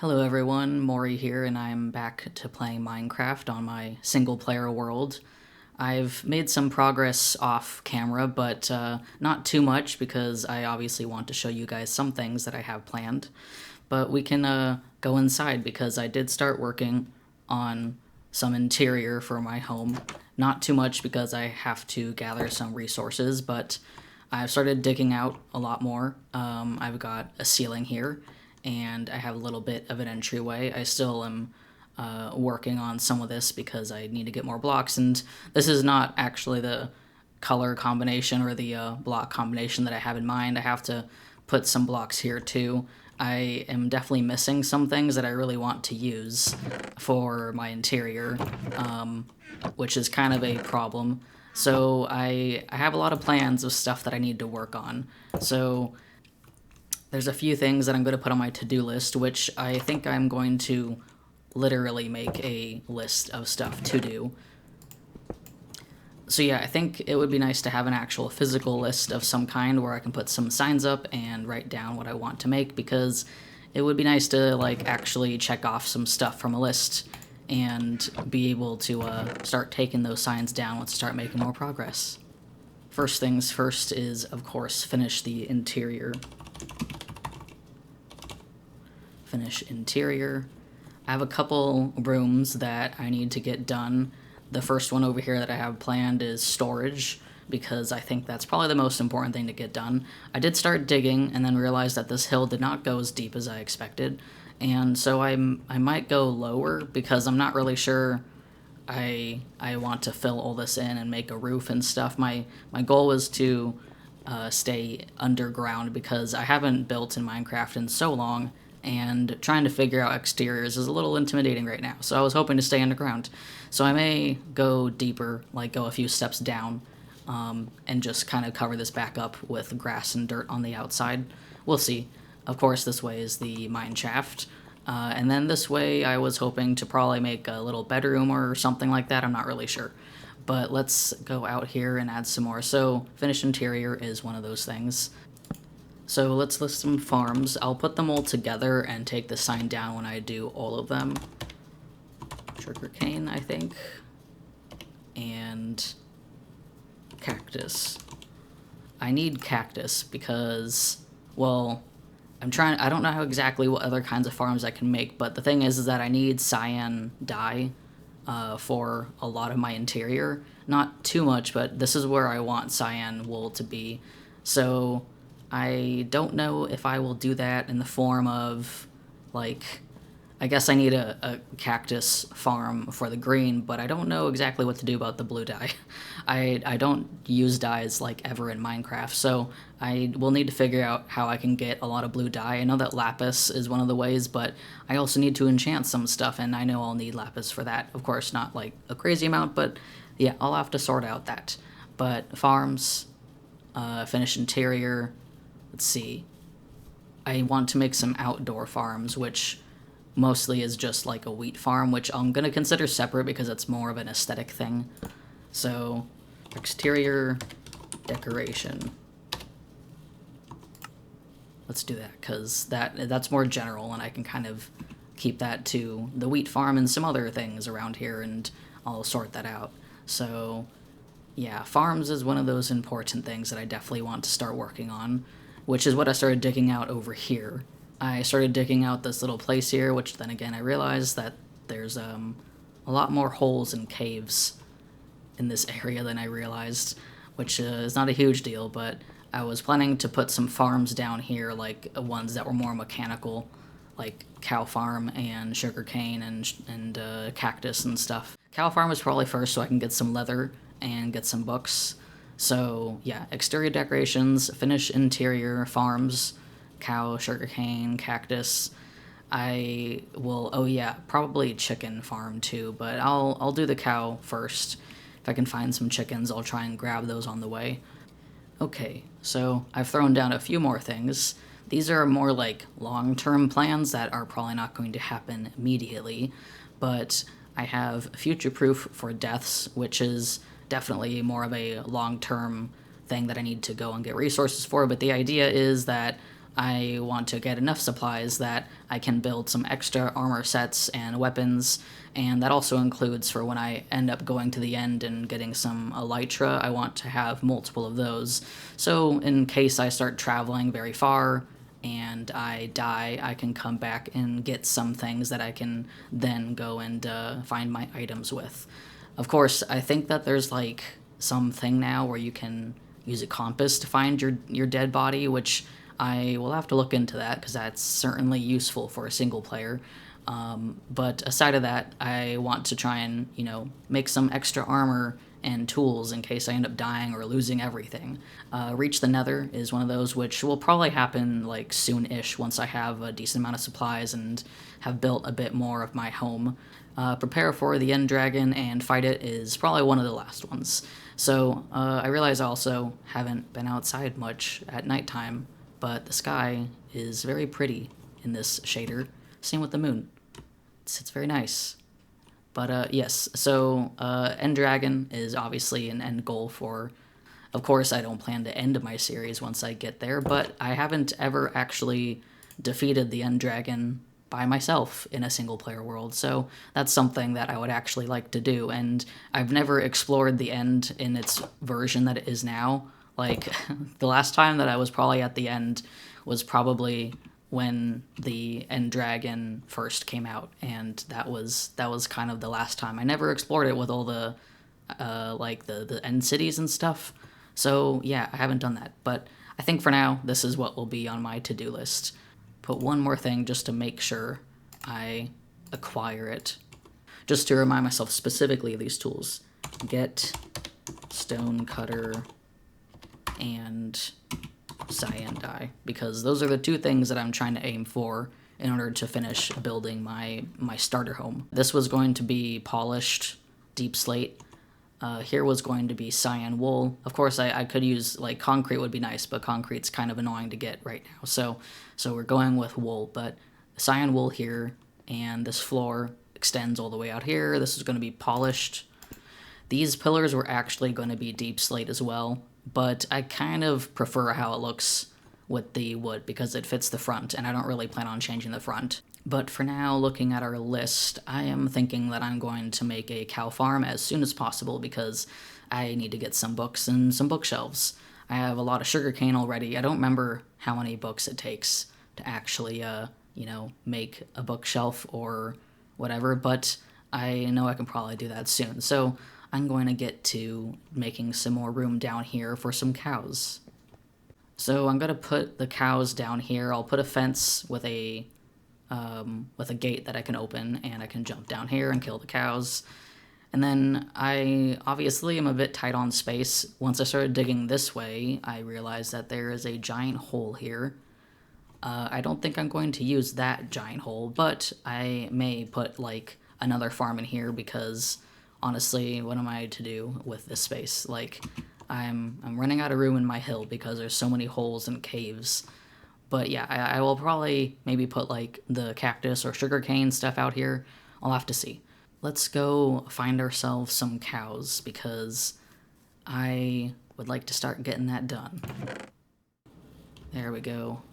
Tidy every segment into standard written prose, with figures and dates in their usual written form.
Hello everyone, Maury here, and I'm back to playing Minecraft on my single-player world. I've made some progress off camera, but not too much because I obviously want to show you guys some things that I have planned. But we can go inside because I did start working on some interior for my home. Not too much because I have to gather some resources, but I've started digging out a lot more. I've got a ceiling here, and I have a little bit of an entryway. I still am working on some of this because I need to get more blocks, and this is not actually the color combination or the block combination that I have in mind. I have to put some blocks here too. I am definitely missing some things that I really want to use for my interior, which is kind of a problem. So I have a lot of plans of stuff that I need to work on. So there's a few things that I'm going to put on my to-do list, which I think I'm going to literally make a list of stuff to do. So yeah, I think it would be nice to have an actual physical list of some kind where I can put some signs up and write down what I want to make, because it would be nice to actually check off some stuff from a list and be able to start taking those signs down once I start making more progress. First things first is, of course, finish the interior. Finish interior. I have a couple rooms that I need to get done. The first one over here that I have planned is storage, because I think that's probably the most important thing to get done. I did start digging and then realized that this hill did not go as deep as I expected, and so I might go lower because I'm not really sure I want to fill all this in and make a roof and stuff. My goal was to stay underground because I haven't built in Minecraft in so long, and trying to figure out exteriors is a little intimidating right now, so I was hoping to stay underground. So I may go deeper, go a few steps down, and just kind of cover this back up with grass and dirt on the outside. We'll see. Of course, this way is the mine shaft, and then this way I was hoping to probably make a little bedroom or something like that. I'm not really sure. But let's go out here and add some more. So finished interior is one of those things. So let's list some farms. I'll put them all together and take the sign down when I do all of them. Sugarcane, I think. And cactus. I need cactus because, well, I don't know how exactly what other kinds of farms I can make, but the thing is that I need cyan dye for a lot of my interior. Not too much, but this is where I want cyan wool to be. So I don't know if I will do that in the form of, I guess I need a cactus farm for the green, but I don't know exactly what to do about the blue dye. I don't use dyes ever in Minecraft, so I will need to figure out how I can get a lot of blue dye. I know that lapis is one of the ways, but I also need to enchant some stuff, and I know I'll need lapis for that. Of course, not a crazy amount, but yeah, I'll have to sort out that. But farms, finish interior. Let's see. I want to make some outdoor farms, which mostly is just a wheat farm, which I'm going to consider separate because it's more of an aesthetic thing. So, exterior decoration. Let's do that, because that's more general, and I can kind of keep that to the wheat farm and some other things around here, and I'll sort that out. So, yeah, farms is one of those important things that I definitely want to start working on, which is what I started digging out over here. I started digging out this little place here, which then again I realized that there's a lot more holes and caves in this area than I realized, which is not a huge deal, but I was planning to put some farms down here, ones that were more mechanical, like cow farm and sugarcane and cactus and stuff. Cow farm is probably first so I can get some leather and get some books. So yeah, exterior decorations, finish interior, farms, cow, sugarcane, cactus. I will, oh yeah, probably chicken farm too, but I'll do the cow first. If I can find some chickens, I'll try and grab those on the way. Okay, so I've thrown down a few more things. These are more long-term plans that are probably not going to happen immediately, but I have future-proof for deaths, which is definitely more of a long-term thing that I need to go and get resources for, but the idea is that I want to get enough supplies that I can build some extra armor sets and weapons, and that also includes for when I end up going to the end and getting some elytra, I want to have multiple of those. So in case I start traveling very far and I die, I can come back and get some things that I can then go and find my items with. Of course, I think that there's like something now where you can use a compass to find your dead body, which I will have to look into that because that's certainly useful for a single player. But aside of that, I want to try and, make some extra armor and tools in case I end up dying or losing everything. Reach the Nether is one of those which will probably happen like soon-ish once I have a decent amount of supplies and have built a bit more of my home. Prepare for the End Dragon and fight it is probably one of the last ones. So I realize I also haven't been outside much at nighttime, but the sky is very pretty in this shader. Same with the moon. It's very nice. But yes, so End Dragon is obviously an end goal for... Of course, I don't plan to end my series once I get there, but I haven't ever actually defeated the End Dragon by myself in a single-player world, so that's something that I would actually like to do, and I've never explored the end in its version that it is now. Like, the last time that I was probably at the end was probably when the End Dragon first came out, and that was kind of the last time. I never explored it with all the the end cities and stuff. So yeah, I haven't done that. But I think for now, this is what will be on my to-do list. Put one more thing just to make sure I acquire it. Just to remind myself specifically of these tools. Get stone cutter and cyan dye, because those are the two things that I'm trying to aim for in order to finish building my starter home. This was going to be polished deep slate. Here was going to be cyan wool. Of course, I could use, like, concrete would be nice, but concrete's kind of annoying to get right now. So we're going with wool, but cyan wool here, and this floor extends all the way out here. This is going to be polished. These pillars were actually going to be deep slate as well, but I kind of prefer how it looks with the wood because it fits the front, and I don't really plan on changing the front. But for now, looking at our list, I am thinking that I'm going to make a cow farm as soon as possible because I need to get some books and some bookshelves. I have a lot of sugarcane already. I don't remember how many books it takes to actually, make a bookshelf or whatever, but I know I can probably do that soon. So I'm going to get to making some more room down here for some cows. So I'm going to put the cows down here. I'll put a fence with a gate that I can open, and I can jump down here and kill the cows. And then I obviously am a bit tight on space. Once I started digging this way, I realized that there is a giant hole here. I don't think I'm going to use that giant hole, but I may put, like, another farm in here because, honestly, what am I to do with this space? Like, I'm running out of room in my hill because there's so many holes and caves. But yeah, I will probably maybe put, like, the cactus or sugarcane stuff out here. I'll have to see. Let's go find ourselves some cows because I would like to start getting that done. There we go.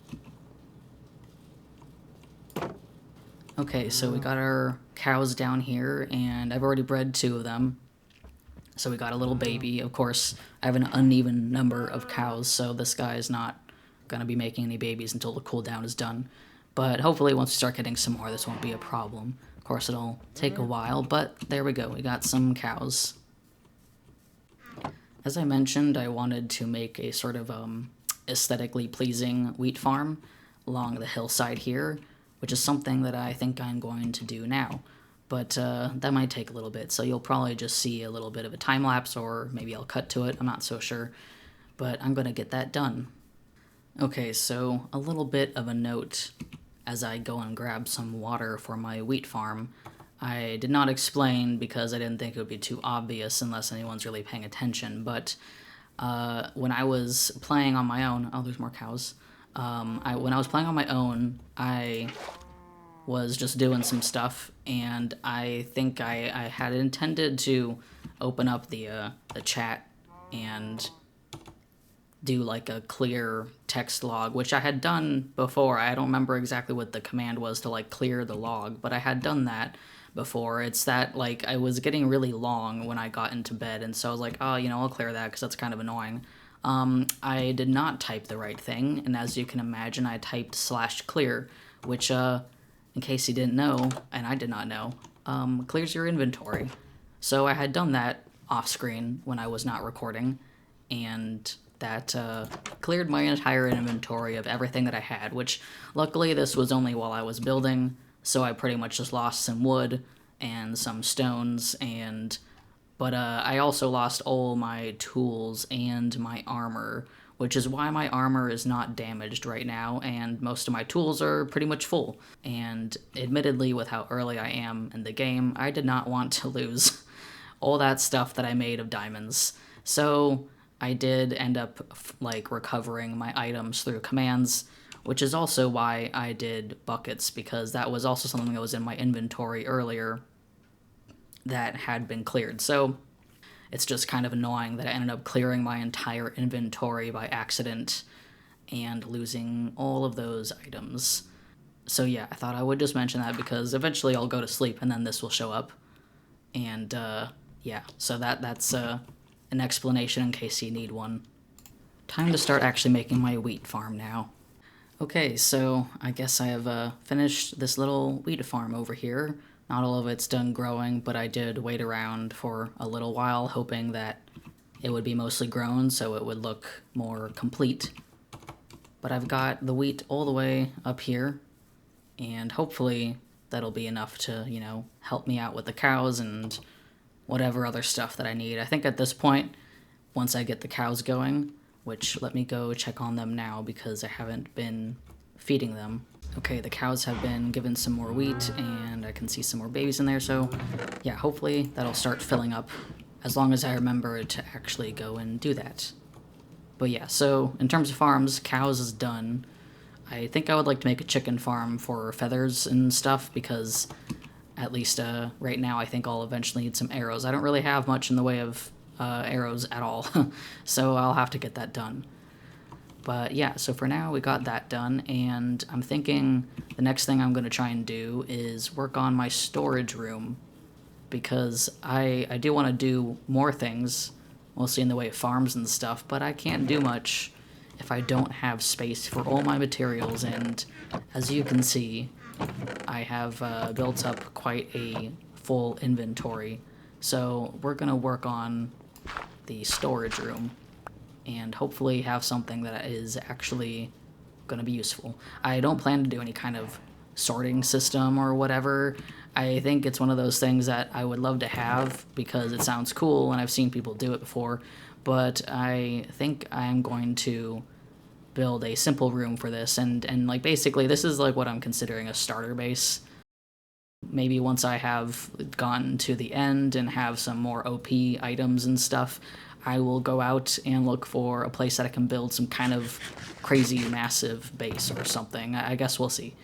Okay, so we got our cows down here, and I've already bred 2 of them. So we got a little baby. Of course, I have an uneven number of cows, so this guy is not going to be making any babies until the cooldown is done. But hopefully once we start getting some more, this won't be a problem. Of course, it'll take a while, but there we go. We got some cows. As I mentioned, I wanted to make a sort of aesthetically pleasing wheat farm along the hillside here, which is something that I think I'm going to do now. But that might take a little bit, so you'll probably just see a little bit of a time lapse, or maybe I'll cut to it, I'm not so sure. But I'm going to get that done. Okay, so a little bit of a note as I go and grab some water for my wheat farm. I did not explain because I didn't think it would be too obvious unless anyone's really paying attention, but when I was playing on my own... Oh, there's more cows. When I was playing on my own, I was just doing some stuff, and I think I had intended to open up the chat and do like a clear text log, which I had done before. I don't remember exactly what the command was to like clear the log, but I had done that before. It's that like I was getting really long when I got into bed, and so I was like, oh, I'll clear that because that's kind of annoying. I did not type the right thing, and as you can imagine, I typed /clear, which, in case you didn't know, and I did not know, clears your inventory. So I had done that off screen when I was not recording, and that cleared my entire inventory of everything that I had, which luckily this was only while I was building, so I pretty much just lost some wood and some stones, but I also lost all my tools and my armor, which is why my armor is not damaged right now, and most of my tools are pretty much full. And admittedly, with how early I am in the game, I did not want to lose all that stuff that I made of diamonds. So I did end up like recovering my items through commands, which is also why I did buckets, because that was also something that was in my inventory earlier that had been cleared. So it's just kind of annoying that I ended up clearing my entire inventory by accident and losing all of those items. So yeah, I thought I would just mention that because eventually I'll go to sleep and then this will show up. And yeah, so that's an explanation in case you need one. Time to start actually making my wheat farm now. Okay, so I guess I have finished this little wheat farm over here. Not all of it's done growing, but I did wait around for a little while, hoping that it would be mostly grown so it would look more complete. But I've got the wheat all the way up here, and hopefully that'll be enough to, help me out with the cows and whatever other stuff that I need. I think at this point, once I get the cows going, which let me go check on them now because I haven't been feeding them. Okay, the cows have been given some more wheat, and I can see some more babies in there, so yeah, hopefully that'll start filling up, as long as I remember to actually go and do that. But yeah, so in terms of farms, cows is done. I think I would like to make a chicken farm for feathers and stuff, because at least right now I think I'll eventually need some arrows. I don't really have much in the way of arrows at all, so I'll have to get that done. But yeah, so for now we got that done, and I'm thinking the next thing I'm going to try and do is work on my storage room, because I do want to do more things, mostly in the way of farms and stuff, but I can't do much if I don't have space for all my materials, and as you can see, I have built up quite a full inventory, so we're going to work on the storage room and hopefully have something that is actually going to be useful. I don't plan to do any kind of sorting system or whatever. I think it's one of those things that I would love to have because it sounds cool and I've seen people do it before, but I think I'm going to build a simple room for this, and like basically this is like what I'm considering a starter base. Maybe once I have gotten to the end and have some more OP items and stuff, I will go out and look for a place that I can build some kind of crazy massive base or something. I guess we'll see.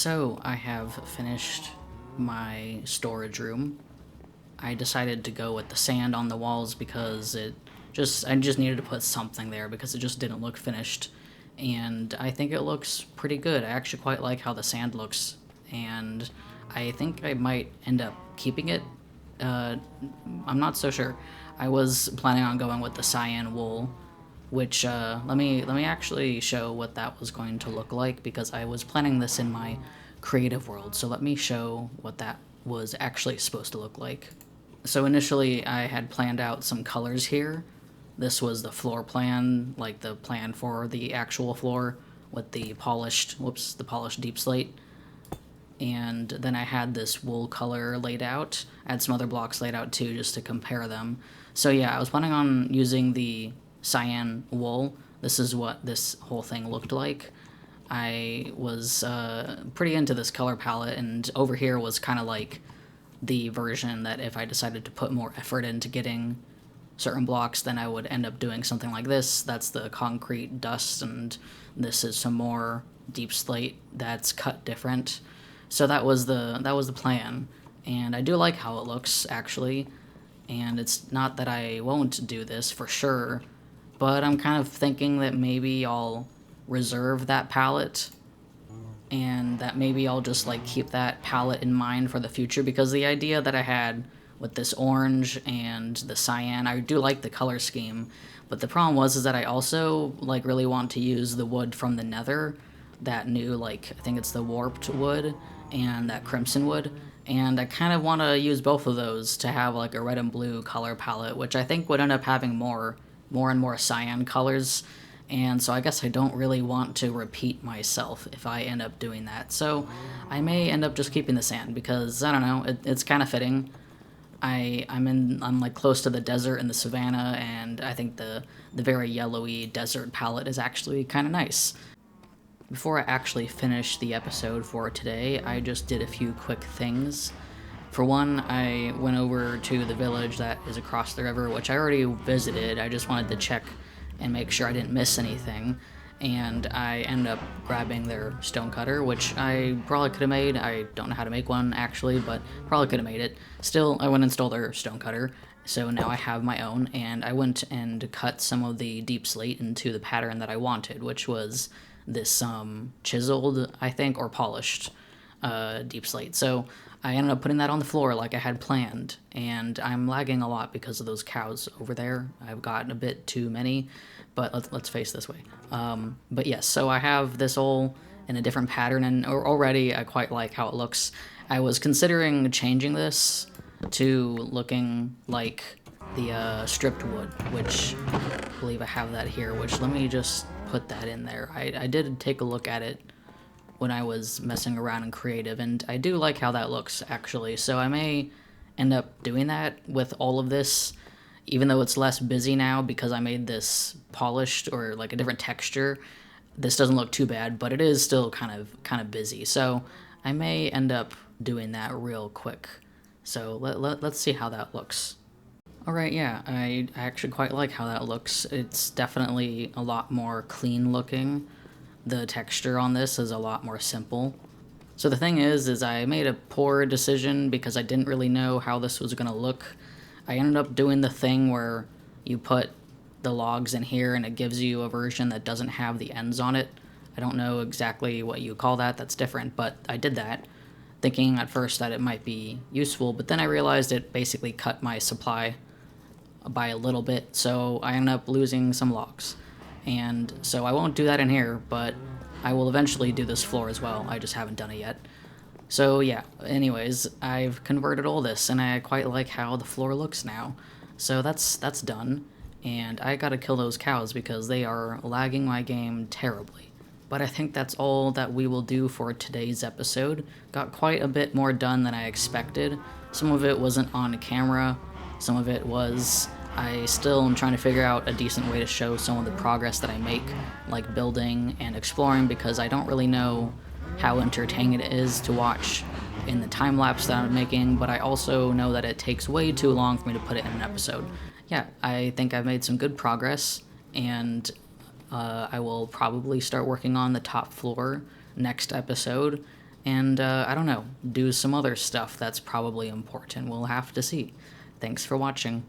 So I have finished my storage room. I decided to go with the sand on the walls because I just needed to put something there because it just didn't look finished. And I think it looks pretty good. I actually quite like how the sand looks, and I think I might end up keeping it. Uh, I'm not so sure. I was planning on going with the cyan wool, which let me actually show what that was going to look like because I was planning this in my creative world. So let me show what that was actually supposed to look like. So initially I had planned out some colors here. This was the floor plan, like the plan for the actual floor with the polished deep slate. And then I had this wool color laid out. I had some other blocks laid out too, just to compare them. So yeah, I was planning on using the cyan wool. This is what this whole thing looked like. I was pretty into this color palette, and over here was kind of like the version that if I decided to put more effort into getting certain blocks, then I would end up doing something like this. That's the concrete dust, and this is some more deep slate that's cut different. So that was the plan, and I do like how it looks actually. And it's not that I won't do this for sure, but I'm kind of thinking that maybe I'll reserve that palette, and that maybe I'll just like keep that palette in mind for the future, because the idea that I had with this orange and the cyan, I do like the color scheme, but the problem was that I also like really want to use the wood from the nether, that new, like, I think it's the warped wood and that crimson wood, and I kind of want to use both of those to have like a red and blue color palette, which I think would end up having more and more cyan colors. And so I guess I don't really want to repeat myself if I end up doing that. So I may end up just keeping the sand because, I don't know, it's kind of fitting. I'm like close to the desert and the savannah, and I think the very yellowy desert palette is actually kind of nice. Before I actually finish the episode for today, I just did a few quick things. For one, I went over to the village that is across the river, which I already visited. I just wanted to check and make sure I didn't miss anything. And I ended up grabbing their stone cutter, which I probably could have made. I don't know how to make one actually, but probably could have made it. Still, I went and stole their stone cutter, so now I have my own, and I went and cut some of the deep slate into the pattern that I wanted, which was this chiseled, I think, or polished deep slate. So I ended up putting that on the floor like I had planned, and I'm lagging a lot because of those cows over there. I've gotten a bit too many, but let's face this way. But yes, so I have this all in a different pattern, and already I quite like how it looks. I was considering changing this to looking like the stripped wood, which I believe I have that here, which let me just put that in there. I did take a look at it when I was messing around in creative, and I do like how that looks actually, so I may end up doing that with all of this, even though it's less busy now because I made this polished or like a different texture. This doesn't look too bad, but it is still kind of busy, so I may end up doing that real quick. So let's see how that looks. Alright, yeah, I actually quite like how that looks. It's definitely a lot more clean looking. The texture on this is a lot more simple. So the thing is I made a poor decision because I didn't really know how this was going to look. I ended up doing the thing where you put the logs in here and it gives you a version that doesn't have the ends on it. I don't know exactly what you call that, that's different, but I did that, thinking at first that it might be useful, but then I realized it basically cut my supply by a little bit, so I ended up losing some logs. And so I won't do that in here, but I will eventually do this floor as well. I just haven't done it yet. So yeah, anyways, I've converted all this, and I quite like how the floor looks now. So that's done, and I gotta kill those cows because they are lagging my game terribly. But I think that's all that we will do for today's episode. Got quite a bit more done than I expected. Some of it wasn't on camera, some of it was. I still am trying to figure out a decent way to show some of the progress that I make, like building and exploring, because I don't really know how entertaining it is to watch in the time-lapse that I'm making, but I also know that it takes way too long for me to put it in an episode. Yeah, I think I've made some good progress, and I will probably start working on the top floor next episode, and I don't know, do some other stuff that's probably important. We'll have to see. Thanks for watching.